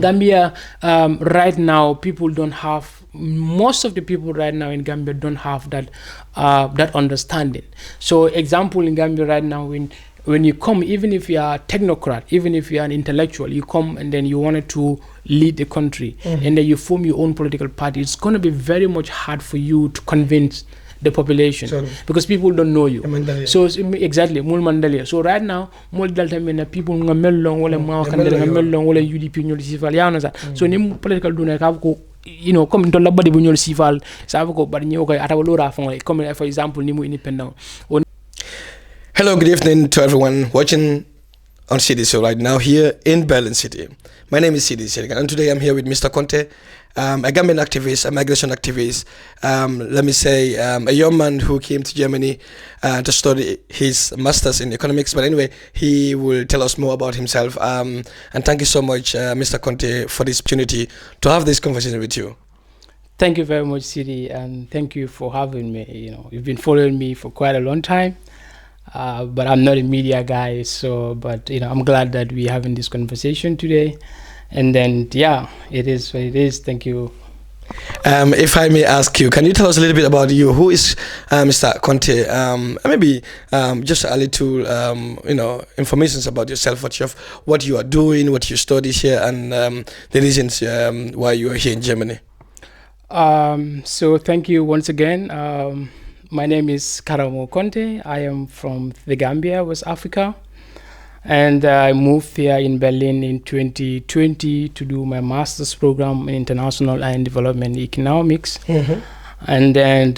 Gambia, right now, most of the people right now in Gambia don't have that understanding. So example, in Gambia right now, when you come, even if you are a technocrat, even if you are an intellectual, you come and then you wanted to lead the country, and then you form your own political party, it's going to be very much hard for you to convince the population, because people don't know you. So exactly, so right now, people UDP so ni political do come to labadi bu ñol sifal sa ko bari ñew koy atawa lora fon comme for example ni mu independent. Hello, good evening to everyone watching on CDC right now here in Berlin City. My name is CDC and today I'm here with Mr. Conteh, a Gambian activist, a migration activist, let me say a young man who came to Germany to study his master's in economics. But anyway, he will tell us more about himself. And thank you so much, Mr. Conteh, for this opportunity to have this conversation with you. Thank you very much, CD, and thank you for having me. You've been following me for quite a long time. But I'm not a media guy, but I'm glad that we're having this conversation today. And then, yeah, it is what it is. Thank you. If I may ask you, can you tell us a little bit about you? Who is Mr. Conteh? Maybe just a little, information about yourself, what you are doing, what you study here, and the reasons why you are here in Germany. So thank you once again. My name is Karamo Conteh. I am from the Gambia, West Africa. And I moved here in Berlin in 2020 to do my master's program in international and development economics. And then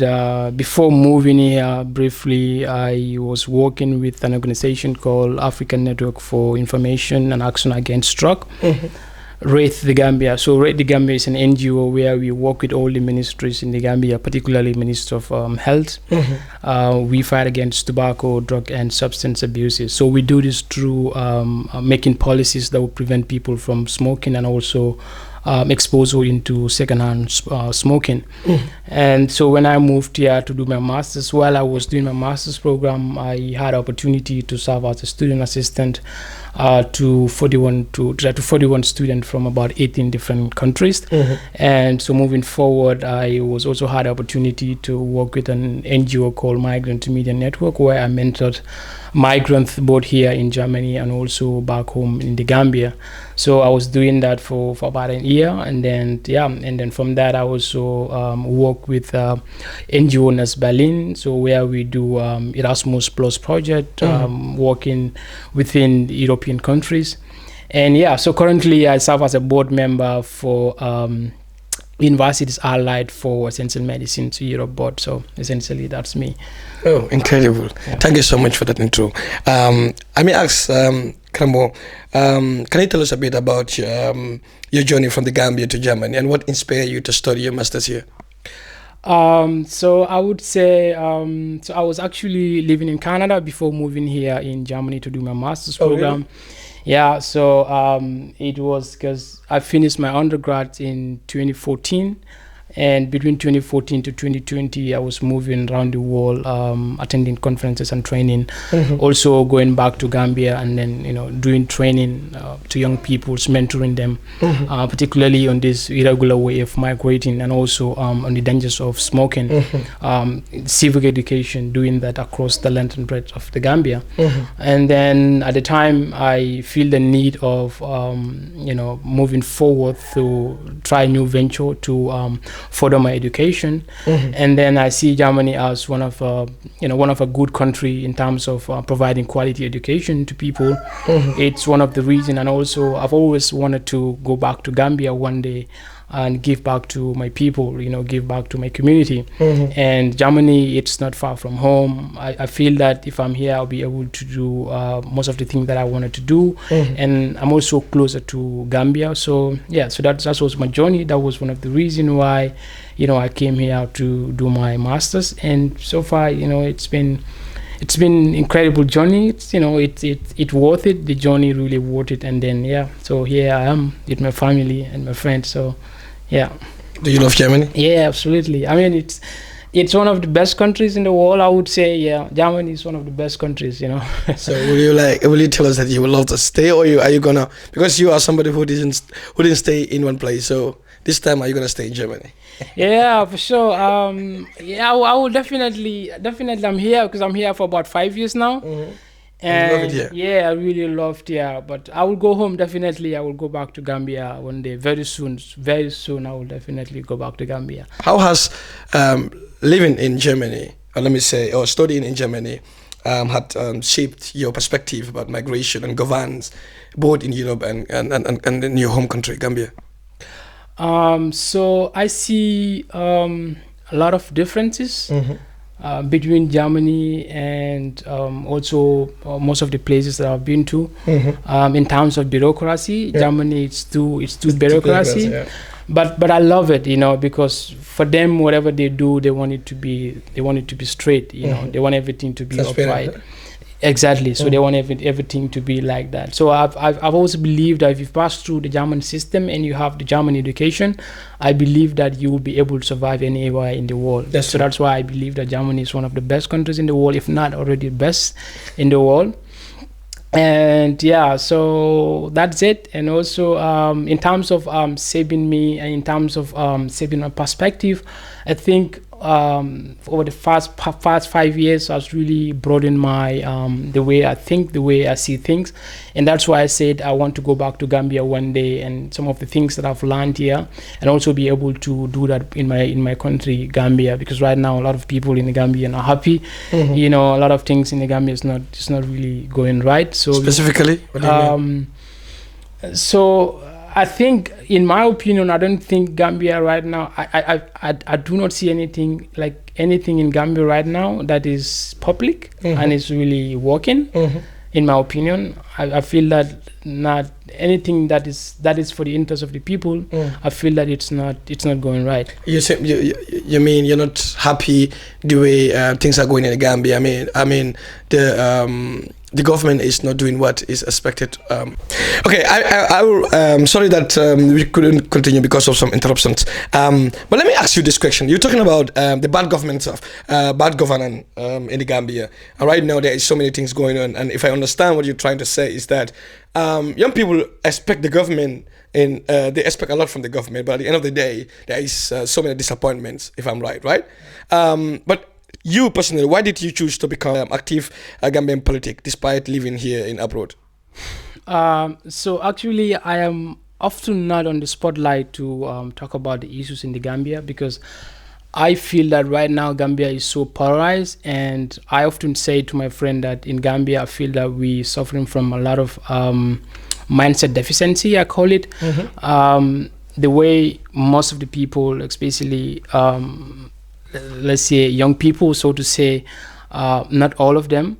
before moving here, briefly, I was working with an organization called African Network for Information and Action Against Drug. Rate the Gambia. So Rate the Gambia is an NGO where we work with all the ministries in the Gambia, particularly Minister of Health. We fight against tobacco, drug, and substance abuses. So we do this through making policies that will prevent people from smoking and also exposure into secondhand smoking. And so when I moved here to do my master's, while I was doing my master's program, I had opportunity to serve as a student assistant to 41 students from about 18 different countries. And so moving forward, I was also had opportunity to work with an NGO called Migrant Media Network, where I mentored migrants both here in Germany and also back home in the Gambia. So I was doing that for about a year, and then from that I also work with NGO Nas Berlin, so where we do Erasmus Plus project, working within European countries. And so currently I serve as a board member for Universities Allied for Essential Medicine to Europe board. So essentially that's me. Oh, incredible. Yeah. Thank you so much for that intro. I may ask, Karamo, can you tell us a bit about your journey from the Gambia to Germany and what inspired you to study your master's here? So I would say, so I was actually living in Canada before moving here in Germany to do my master's program. Really? Yeah, so it was because I finished my undergrad in 2014, and between 2014 to 2020, I was moving around the world, attending conferences and training, also going back to Gambia and then, doing training to young people, mentoring them, particularly on this irregular way of migrating and also on the dangers of smoking, civic education, doing that across the length and breadth of the Gambia. And then at the time, I feel the need of, moving forward to try a new venture to further my education. And then I see Germany as one of a good country in terms of providing quality education to people. It's one of the reasons, and also I've always wanted to go back to Gambia one day and give back to my people, give back to my community. And Germany, it's not far from home. I feel that if I'm here, I'll be able to do most of the things that I wanted to do. And I'm also closer to Gambia. So that was my journey. That was one of the reasons why, I came here to do my master's. And so far, it's been incredible journey. It's worth it. The journey really worth it. And then so here I am with my family and my friends. So yeah. Do you love Germany? Yeah, absolutely. I mean, It's one of the best countries in the world, I would say. Yeah, Germany is one of the best countries, you know. So will you tell us that you would love to stay, or are you gonna, because you are somebody who didn't stay in one place, so this time are you gonna stay in Germany? Yeah, for sure. Yeah, I will definitely. I'm here because I'm here for about 5 years now. And you love it here? Yeah, I really loved here. But I will go home definitely. I will go back to Gambia one day, very soon. Very soon, I will definitely go back to Gambia. How has living in Germany, or let me say, or studying in Germany, had shaped your perspective about migration and governance, both in Europe and in your home country, Gambia? So I see a lot of differences between Germany and also most of the places that I've been to. In terms of bureaucracy, Germany it's too bureaucracy. Yeah. But I love it, you know, because for them, whatever they do, they want it to be straight, you know. They want everything to be upright. Exactly. So they want everything to be like that. So I've also believed that if you pass through the German system and you have the German education, I believe that you will be able to survive anywhere in the world. That's why I believe that Germany is one of the best countries in the world, if not already the best in the world. And yeah, so that's it. And also in terms of saving me, and in terms of saving my perspective, I think over the past 5 years, I was really broadened my the way I think, the way I see things, and that's why I said I want to go back to Gambia one day, and some of the things that I've learned here, and also be able to do that in my country, Gambia, because right now a lot of people in the Gambia are happy. You know, a lot of things in the Gambia is not really going right. So specifically, what do you mean? So I think, in my opinion, I don't think Gambia right now, I do not see anything in Gambia right now that is public and is really working. In my opinion, I feel that not anything that is for the interest of the people. I feel that it's not going right. You mean you're not happy the way things are going in Gambia? I mean the government is not doing what is expected. Okay, I will. Sorry that we couldn't continue because of some interruptions. But let me ask you this question. You're talking about the bad governance of bad governance in the Gambia. And right now there is so many things going on. And if I understand what you're trying to say is that young people expect the government, and they expect a lot from the government. But at the end of the day, there is so many disappointments. If I'm right? But you personally, why did you choose to become active Gambian politic despite living here in abroad? So actually, I am often not on the spotlight to talk about the issues in the Gambia, because I feel that right now Gambia is so polarized, and I often say to my friend that in Gambia I feel that we're suffering from a lot of mindset deficiency, I call it. The way most of the people, especially let's say young people, so to say, not all of them,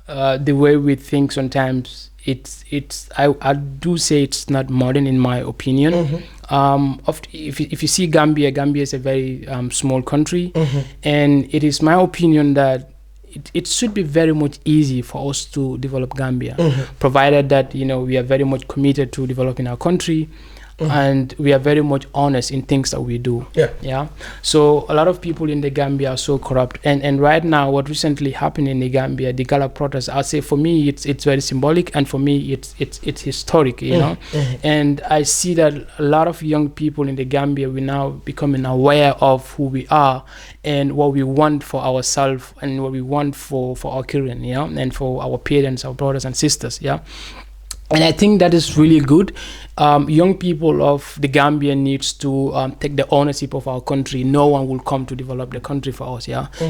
the way we think sometimes, I do say it's not modern, in my opinion. If you see Gambia is a very small country, and it is my opinion that it should be very much easy for us to develop Gambia, provided that, you know, we are very much committed to developing our country. And we are very much honest in things that we do. So a lot of people in the Gambia are so corrupt, and right now what recently happened in the Gambia, the Gala protest, I'll say for me it's very symbolic, and for me it's historic, you know. And I see that a lot of young people in the Gambia, we now becoming aware of who we are and what we want for ourselves and what we want for our children, you know, and for our parents, our brothers and sisters. And I think that is really good. Young people of the Gambia needs to take the ownership of our country. No one will come to develop the country for us.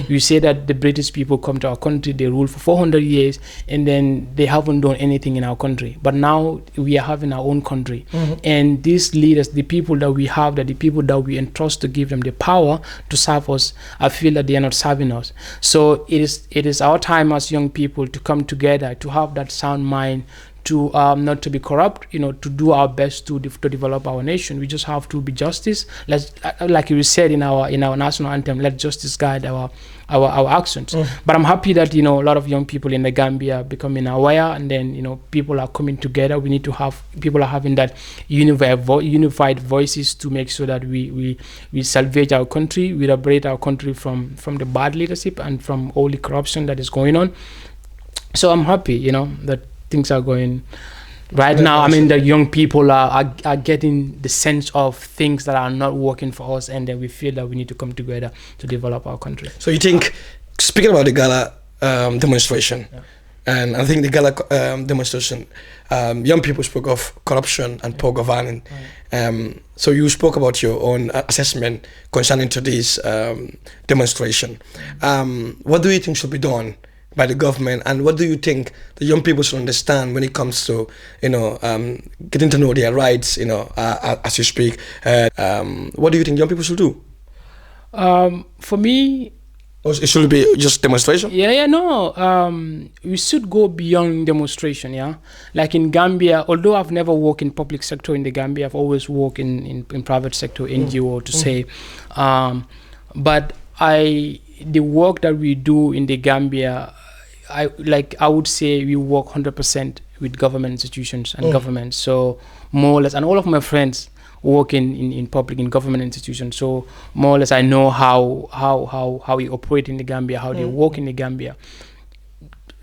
You say that the British people come to our country, they rule for 400 years, and then they haven't done anything in our country. But now we are having our own country. And these leaders, the people that we have, the people that we entrust to give them the power to serve us, I feel that they are not serving us. So it is our time as young people to come together, to have that sound mind, to not to be corrupt, to do our best to develop our nation. We just have to be justice. Let's, like you said in our national anthem, let justice guide our actions. But I'm happy that a lot of young people in the Gambia are becoming aware, and then people are coming together. We need to have people are having that unified voices to make sure that we salvage our country, we liberate our country from the bad leadership and from all the corruption that is going on. So I'm happy, that things are going right now. I mean, the young people are getting the sense of things that are not working for us, and then we feel that we need to come together to develop our country. So you think, speaking about the gala demonstration, and I think the gala demonstration, young people spoke of corruption and poor governance. So you spoke about your own assessment concerning to this demonstration. What do you think should be done by the government, and what do you think the young people should understand when it comes to getting to know their rights, as you speak? What do you think young people should do? For me, it should be just demonstration? We should go beyond demonstration. Like in Gambia, although I've never worked in public sector in the Gambia, I've always worked in private sector, NGO to say, but the work that we do in the Gambia, I would say we work 100% with government institutions and government. So more or less, and all of my friends work in public, in government institutions. So more or less, I know how we operate in the Gambia, how they work in the Gambia.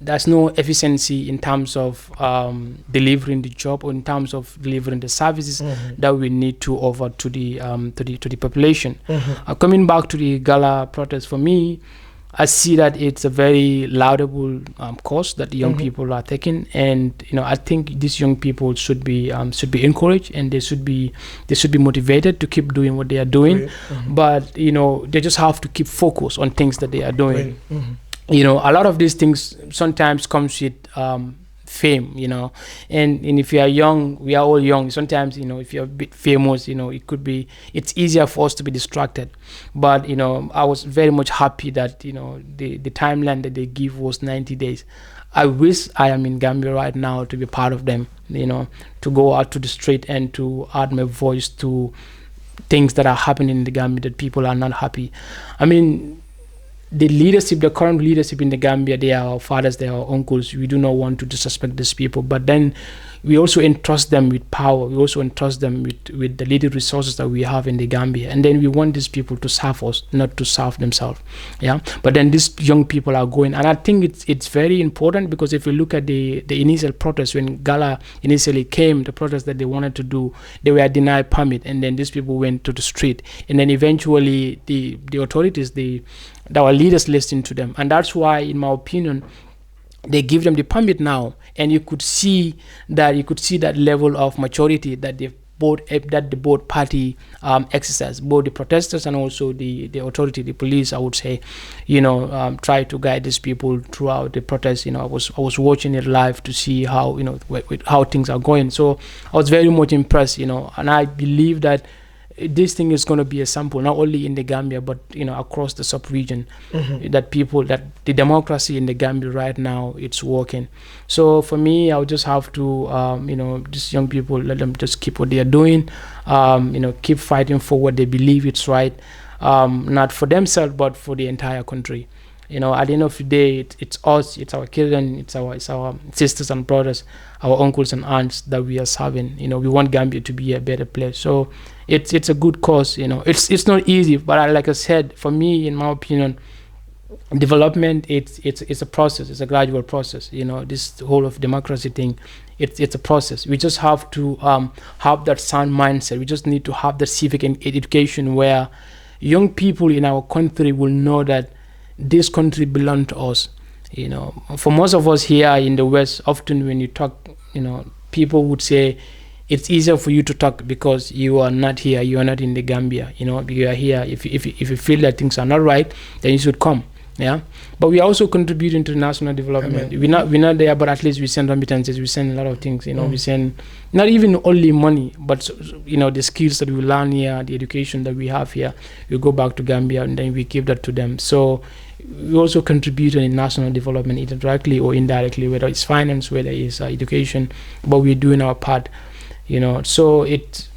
There's no efficiency in terms of delivering the job, or in terms of delivering the services that we need to offer to the population. Coming back to the gala protest, for me, I see that it's a very laudable cause that the young people are taking, and I think these young people should be encouraged, and they should be motivated to keep doing what they are doing. But they just have to keep focus on things that they are doing. A lot of these things sometimes comes with fame, and if you are young, we are all young. Sometimes, if you're a bit famous, it's easier for us to be distracted. But, I was very much happy that, the timeline that they give was 90 days. I wish I am in Gambia right now to be part of them, to go out to the street and to add my voice to things that are happening in the Gambia that people are not happy. I mean, the current leadership in the Gambia, they are our fathers, they are our uncles. We do not want to disrespect these people, but then we also entrust them with power. We also entrust them with the little resources that we have in the Gambia, and then we want these people to serve us, not to serve themselves. But then these young people are going, and I think it's very important, because if you look at the initial protest, when Gala initially came, the protest that they wanted to do, they were denied permit, and then these people went to the street, and then eventually the authorities, our leaders, listened to them, and that's why, in my opinion, they give them the permit now, and you could see that level of maturity that the both party exercise, both the protesters and also the authority, the police, I would say, try to guide these people throughout the protest. I was watching it live to see how how things are going. So I was very much impressed, and I believe that this thing is going to be a sample, not only in the Gambia, but across the sub-region, that the democracy in the Gambia right now, it's working. So for me, I would just have to, these young people, let them just keep what they are doing, keep fighting for what they believe it's right, not for themselves, but for the entire country. At the end of the day, it's us, it's our children, it's our sisters and brothers, our uncles and aunts that we are serving. We want Gambia to be a better place. So it's a good cause. It's not easy, but like I said, for me, in my opinion, development it's a process. It's a gradual process. This whole of democracy thing, it's a process. We just have to have that sound mindset. We just need to have the civic education where young people in our country will know that this country belongs to us. For most of us here in the West, often when you talk, people would say it's easier for you to talk because you are not here, you are not in the Gambia. You are here. If you feel that things are not right, then you should come. Yeah, but we are also contributing to national development. We're not there, but at least we send remittances. We send a lot of things. We send not even only money, but the skills that we learn here, the education that we have here. We go back to Gambia and then we give that to them. So we also contribute in national development, either directly or indirectly, whether it's finance, whether it's education. But we're doing our part. So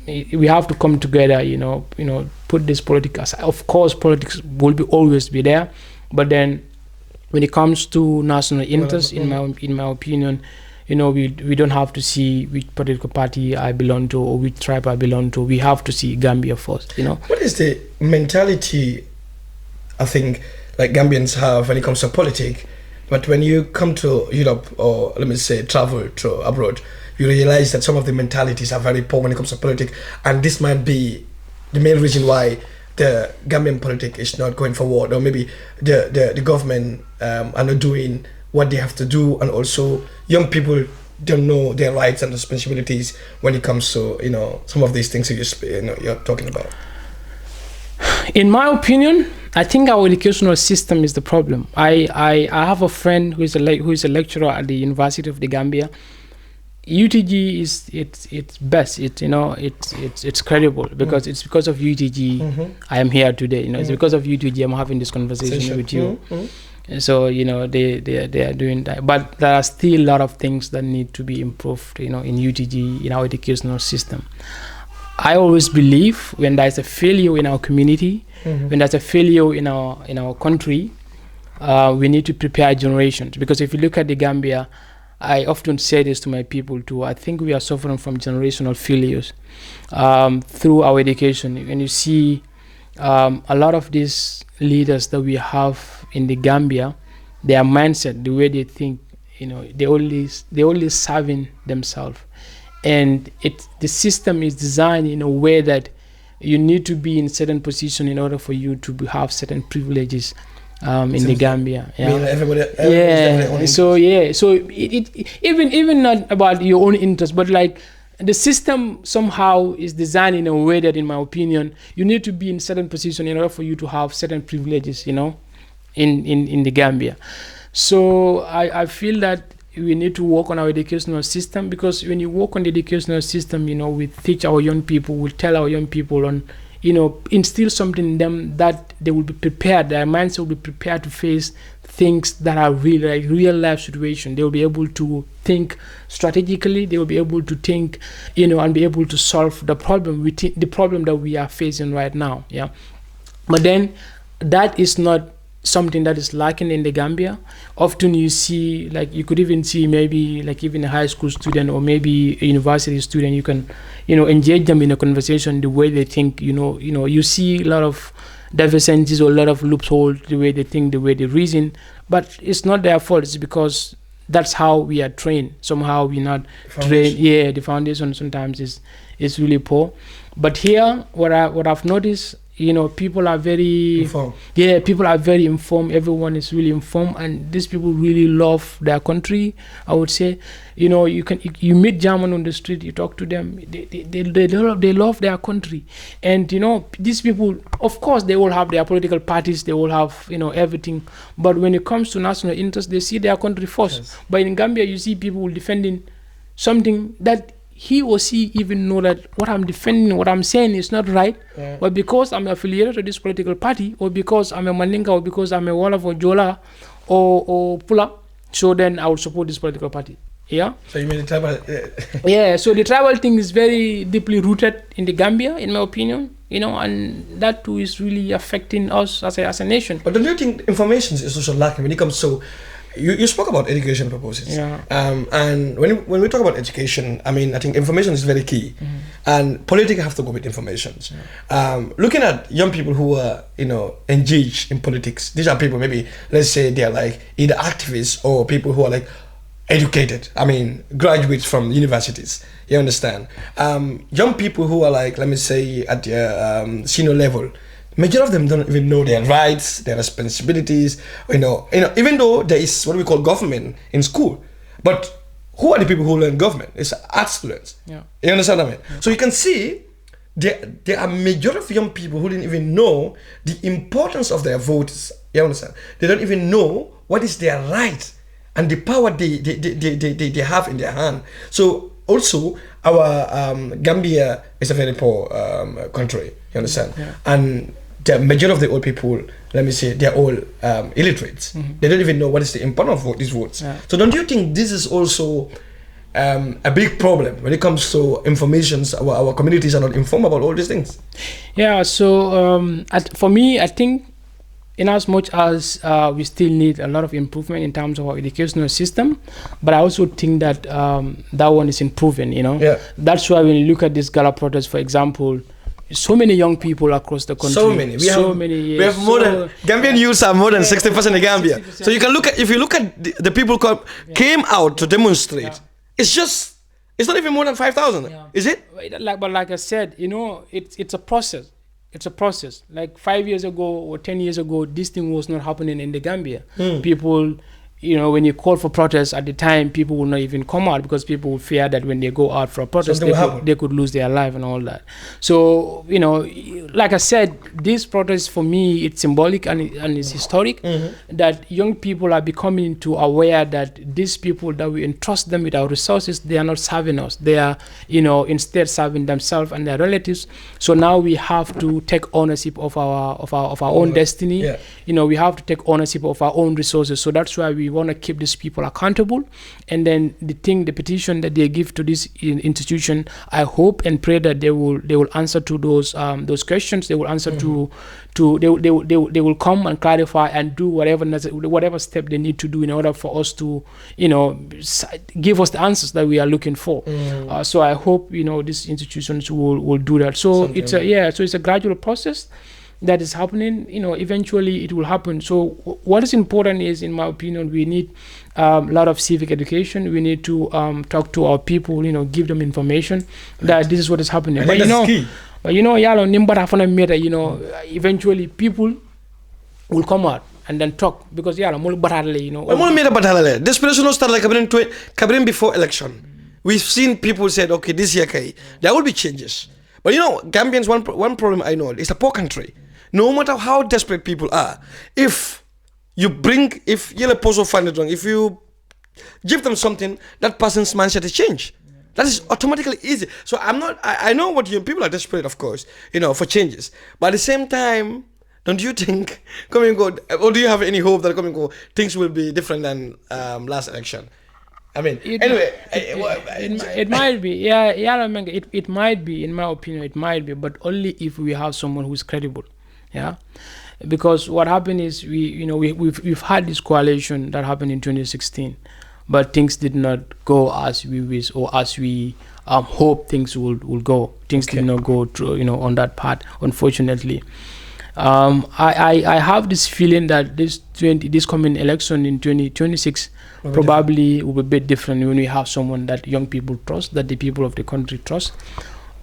we have to come together. Put this politics aside. Of course, politics will always be there. But then, when it comes to national interest, in my opinion, we don't have to see which political party I belong to or which tribe I belong to. We have to see Gambia first. What is the mentality, I think, like Gambians have when it comes to politics? But when you come to Europe or let me say travel to abroad, you realize that some of the mentalities are very poor when it comes to politics, and this might be the main reason why the Gambian politics is not going forward, or maybe the government are not doing what they have to do, and also young people don't know their rights and responsibilities when it comes to some of these things that you're talking about. In my opinion, I think our educational system is the problem. I have a friend who is a lecturer at the University of the Gambia. UTG it's best. It's credible because it's because of UTG I am here today. It's because of UTG I'm having this conversation with you. So they are doing that, but there are still a lot of things that need to be improved. In UTG, in our educational system. I always believe when there's a failure in our community, when there's a failure in our country, we need to prepare generations. Because if you look at the Gambia, I often say this to my people too. I think we are suffering from generational failures through our education. When you see a lot of these leaders that we have in the Gambia, their mindset, the way they think, they only serving themselves, and the system is designed in a way that you need to be in certain position in order for you to have certain privileges. In the Gambia, So it even not about your own interest, but like the system somehow is designed in a way that, in my opinion, you need to be in certain position in order for you to have certain privileges, in the Gambia. So I feel that we need to work on our educational system, because when you work on the educational system, we teach our young people, we tell our young people on. Instill something in them that they will be prepared, their minds will be prepared to face things that are real, like real life situation. They will be able to think strategically, they will be able to think, and be able to solve the problem that we are facing right now. Yeah. But then that is not something that is lacking in the Gambia. Often you see, like you could even see maybe like even a high school student or maybe a university student, you can engage them in a conversation the way they think. You see a lot of deficiencies or a lot of loopholes, the way they think, the way they reason, but it's not their fault. It's because that's how we are trained. Somehow we're not trained. Yeah, the foundation sometimes is really poor. But here, what I've noticed, people are very informed. Yeah, people are very informed. Everyone is really informed, and these people really love their country. I would say, you meet German on the street, you talk to them, they love their country, and these people, of course, they all have their political parties, they all have everything, but when it comes to national interest, they see their country first. Yes. But in Gambia, you see people defending something that he or she even know that what I'm defending, what I'm saying is not right, but because I'm affiliated to this political party, or because I'm a Mandinka, or because I'm a Wolof or Jola or Pula, so then I will support this political party. Yeah. So you mean the tribal? Yeah. So the tribal thing is very deeply rooted in the Gambia, in my opinion. And that too is really affecting us as a nation. But don't you think information is also lacking when it comes to? You spoke about education purposes, and when we talk about education, I think information is very key, and politics have to go with information. Looking at young people who are engaged in politics, these are people, maybe let's say they are like either activists or people who are like educated. Graduates from universities. You understand? Young people who are like, let me say, at the senior level. Majority of them don't even know their rights, their responsibilities. Even though there is what we call government in school, but who are the people who learn government? It's art students. Yeah. You understand what I mean? Yeah. So you can see there are majority of young people who didn't even know the importance of their votes You understand? They don't even know what is their right and the power they have in their hand. So also our Gambia is a very poor country. You understand? Yeah. And the majority of the old people, let me say, they're all illiterates. They don't even know what is the importance of these votes. Yeah. So don't you think this is also a big problem when it comes to information? Our communities are not informed about all these things. Yeah, so for me, I think in as much as we still need a lot of improvement in terms of our educational system, but I also think that that one is improving, you know. Yeah. That's why when you look at this Gala protest, for example, so many young people across the country. So many. We have more than Gambian youths are more than 60% in Gambia. 60%. So you can look at, if you look at the people came out to demonstrate, it's not even more than 5,000. Is it? But like I said, you know, it's a process. It's a process. Like 5 years ago or 10 years ago, this thing was not happening in the Gambia. People, you know, when you call for protests at the time, people will not even come out because people would fear that when they go out for a protest, they could lose their life and all that. So, you know, like I said, this protest for me, it's symbolic and it's historic, that young people are becoming too aware that these people that we entrust them with our resources, they are not serving us. They are, you know, instead serving themselves and their relatives. So now we have to take ownership of our own destiny. Yeah. You know, we have to take ownership of our own resources. So that's why we want to keep these people accountable. And then the petition that they give to this institution, I hope and pray that they will answer to those questions. They will answer they will come and clarify and do whatever step they need to do in order for us to, you know, give us the answers that we are looking for. So I hope, you know, these institutions will do that. So it's a gradual process that is happening. You know, eventually it will happen. So what is important is, in my opinion, we need a lot of civic education. We need to talk to our people, you know, give them information that this is what is happening. But you know, you know, eventually people will come out and then talk, because you know, this person start like before election. We've seen people said, okay, this year there will be changes. But you know, Gambians, one problem I know, it's a poor country. No matter how desperate people are, if you're a person find it wrong, if you give them something, that person's mindset is changed. That is automatically easy. So I know what people are desperate, of course, you know, for changes. But at the same time, don't you think, or do you have any hope that things will be different than last election? I mean, it might be. It might be, in my opinion, it might be, but only if we have someone who's credible. Yeah, because what happened is we've had this coalition that happened in 2016, but things did not go as we wish or as we hope things will go. Things did not go through, you know, on that part, unfortunately. I have this feeling that this coming election in 2026 probably will be a bit different when we have someone that young people trust, that the people of the country trust.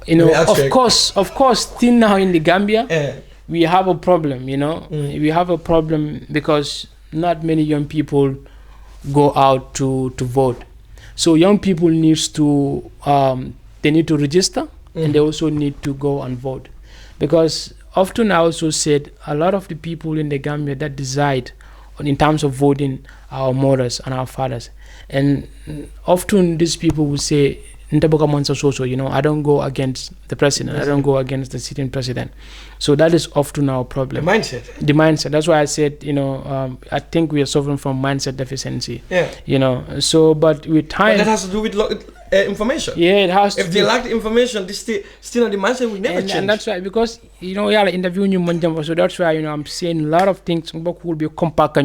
You know, of course, still now in the Gambia, we have a problem. You know, we have a problem because not many young people go out to vote. So young people needs to they need to register, and they also need to go and vote, because often I also said a lot of the people in the Gambia that decide in terms of voting are our mothers and our fathers, and often these people will say, you know, I don't go against the president, I don't go against the sitting president. So that is often our problem. The mindset. That's why I said, you know, I think we are suffering from mindset deficiency. Yeah. You know, so but with time. But that has to do with information. Yeah, it has to. If they lack the information, this still on the mindset will never change. And that's why, because, you know, interviewing you, so that's why, you know, I'm saying a lot of things will be compact,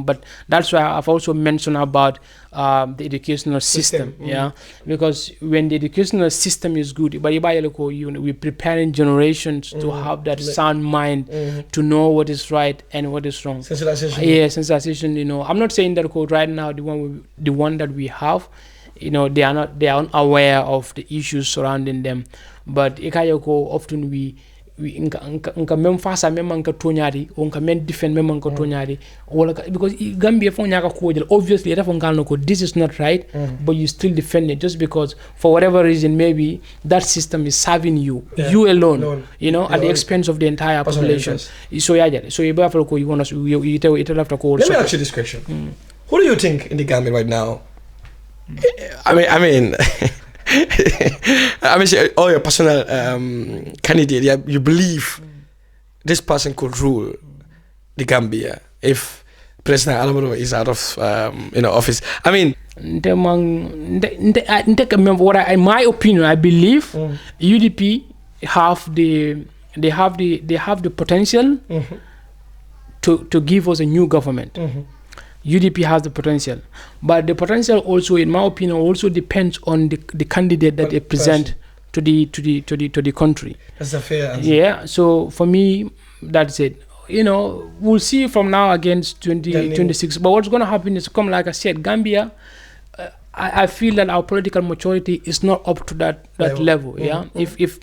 but that's why I've also mentioned about the educational system. Yeah, because when the educational system is good, but we're preparing generations to have that sound mind to know what is right and what is wrong. Sensitization. Yeah, sensitization. You know, I'm not saying that right now the one that we have, you know, they are unaware of the issues surrounding them, but often we nka mem fasa mem nka tonyari o nka men defend mem nka tonyari wala because Gambia fo nyaka ko jël obviously dafa ngal ko this is not right, but you still defend it just because for whatever reason maybe that system is serving you you alone you know, at the expense of the entire population. So so you ko you want us you have to call. Let me ask you this question. Who do you think in the Gambia right now? I mean all your personal candidate, you believe this person could rule the Gambia if President Alvaro is out of office. I mean, in my opinion, I believe UDP have the potential to give us a new government. UDP has the potential, but the potential also, in my opinion, also depends on the candidate that they present to the country. That's a fair answer. Yeah. So for me, that's it. You know, we'll see from now against 2026. But what's going to happen is, come like I said, Gambia. I feel that our political maturity is not up to that level. Yeah. If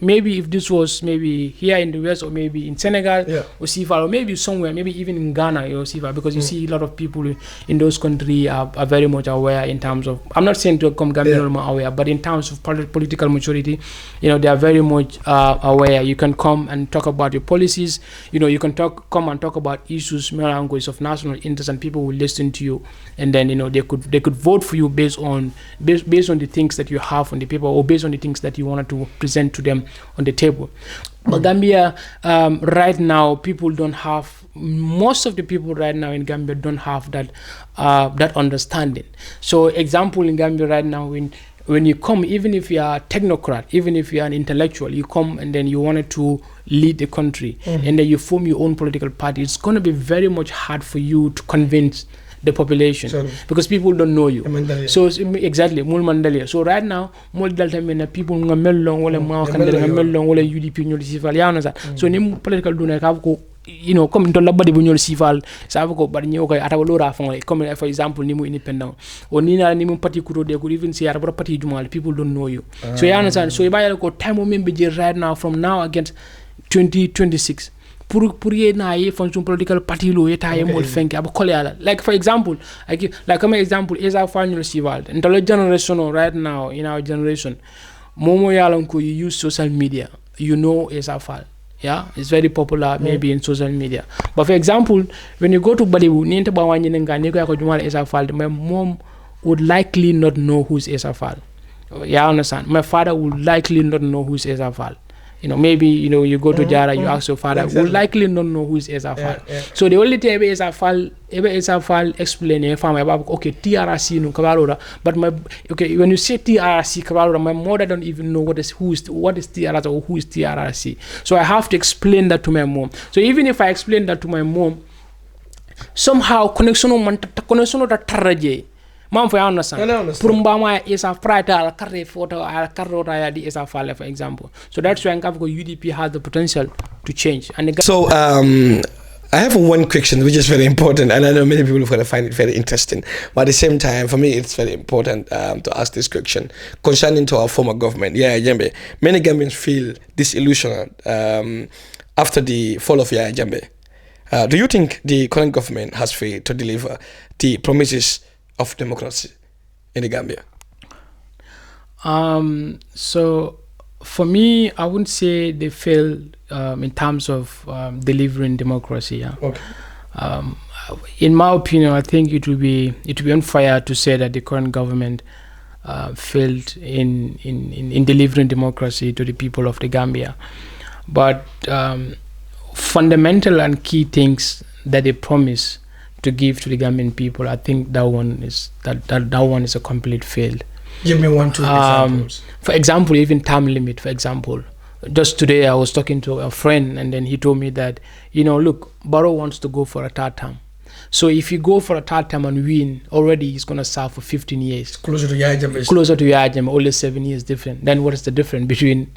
this was maybe here in the West or maybe in Senegal or Sifa, or maybe somewhere, maybe even in Ghana or Sifa, because you see a lot of people in those countries are very much aware in terms of, I'm not saying to come Gambian aware, but in terms of political maturity, you know, they are very much aware. You can come and talk about your policies. You know, you can come and talk about issues, language of national interest, and people will listen to you, and then, you know, they could vote for you based on the things that you have on the paper, or based on the things that you wanted to present to them on the table. But Gambia, right now, most of the people right now in Gambia don't have that understanding. So example, in Gambia right now, when you come, even if you are a technocrat, even if you are an intellectual, you come and then you wanted to lead the country, and then you form your own political party, it's going to be very much hard for you to convince the population, because people don't know you. So exactly, so right now, people UDP so ni political you know, comme to labadi bu ñol sifal sa ko bar ñew koy ata lora fon comme for example ni mu independent o ni na ni mu parti kuto de could even see ara parti jumal, people don't know you. So you understand, so ibayal ko time men be right now from now against 2026 pour ye na ye fonction political party lo eta ye mol fenke ab koleala, like for example comme example is our final civil in the generation right now, in our generation momo yalon ko you use social media, you know, is our file. Yeah, it's very popular maybe in social media. But for example, when you go to Balibu, my mom would likely not know who's Esafal. Yeah, I understand. My father would likely not know who's Esafal. You know, maybe, you know, you go to Jara, you ask your father, would likely not know who is Esafal. So the only thing Esafal explain okay, TRC no Kabalora, but when you say TRC Kabalora, my mother don't even know what is TRC or who is TRC. So I have to explain that to my mom. So even if I explain that to my mom, somehow connection that taraje. Mom, for understand. Purumbama is a pride al carre photo al carrota is a file, for example. So that's why UDP has the potential to change. And so I have one question which is very important, and I know many people are going to find it very interesting. But at the same time, for me, it's very important to ask this question concerning to our former government. Yeah, Jambe. Many Gambians feel disillusioned after the fall of Yaya Jambe. Do you think the current government has failed to deliver the promises of democracy in the Gambia? So for me, I wouldn't say they failed in terms of delivering democracy. Yeah. Okay. In my opinion, I think it would be unfair to say that the current government failed in delivering democracy to the people of the Gambia. But fundamental and key things that they promise to give to the Gambian people, I think that one is a complete fail. Give me 1-2 examples. For example, even term limit. For example, just today I was talking to a friend, and then he told me that, you know, look, Barrow wants to go for a third term. So if you go for a third term and win, already he's gonna serve for 15 years. Closer to Yaya Jammeh. Closer to Yaya Jammeh, only 7 years different. Then what is the difference between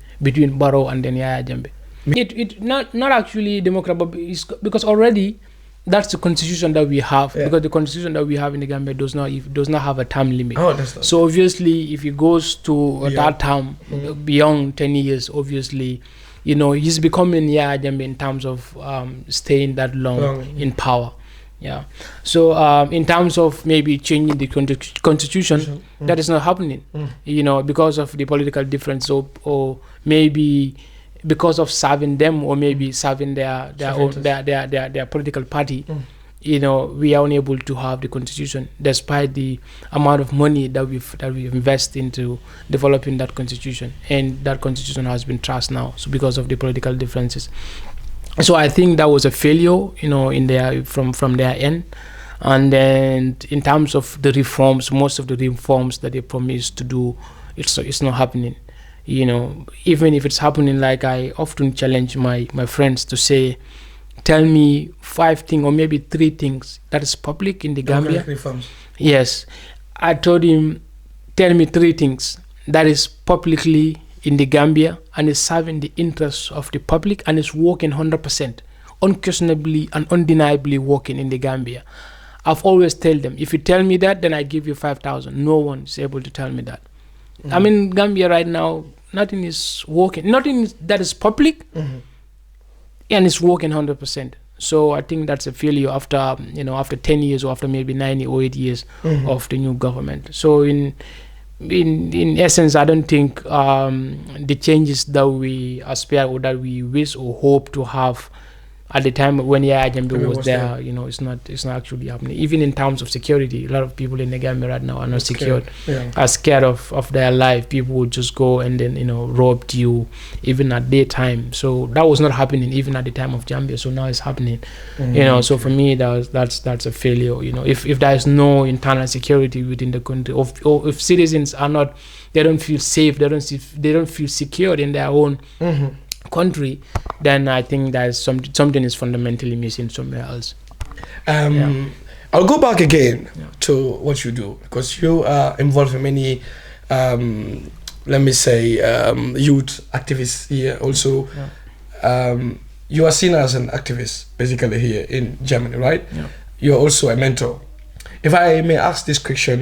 Barrow and then Yaya Jammeh? It not actually democratic, but because already that's the constitution that we have, because the constitution that we have in the Gambia does not have a term limit. So obviously, if it goes to that term beyond 10 years, obviously you know, he's becoming Yaya Jammeh in terms of staying that long in power. Yeah. So in terms of maybe changing the constitution, that is not happening. You know, because of the political difference, or maybe because of serving them, or maybe serving their political party. You know, we are unable to have the constitution, despite the amount of money that we've invested into developing that constitution, and that constitution has been trashed now. So because of the political differences. So I think that was a failure, you know, in their from their end. And then in terms of the reforms, most of the reforms that they promised to do, it's not happening. You know, even if it's happening, like I often challenge my friends to say, tell me 5 things or maybe 3 things that is public in the Gambia. Reforms. Yes. I told him, tell me 3 things that is publicly in the Gambia and is serving the interests of the public and is working 100%, unquestionably and undeniably working in the Gambia. I've always told them, if you tell me that, then I give you 5,000. No one is able to tell me that. I mean, Gambia right now, nothing is working. Nothing that is public, and it's working 100%. So I think that's a failure after, you know, after 10 years or after maybe 9 or 8 years of the new government. So in essence, I don't think the changes that we aspire or that we wish or hope to have at the time when Yaya Jammeh was there, you know, it's not actually happening. Even in terms of security, a lot of people in the Gambia right now are not secured, are scared of their life. People would just go and then, you know, rob you even at daytime. So that was not happening even at the time of Gambia. So now it's happening. You know, so for me, that's a failure. You know, if there is no internal security within the country, or if citizens are not, they don't feel safe, they don't feel secure in their own country, then I think that something is fundamentally missing somewhere else. I'll go back again to what you do, because you are involved in many, let me say, youth activists here also. You are seen as an activist basically here in Germany, right? You're also a mentor. If I may ask this question,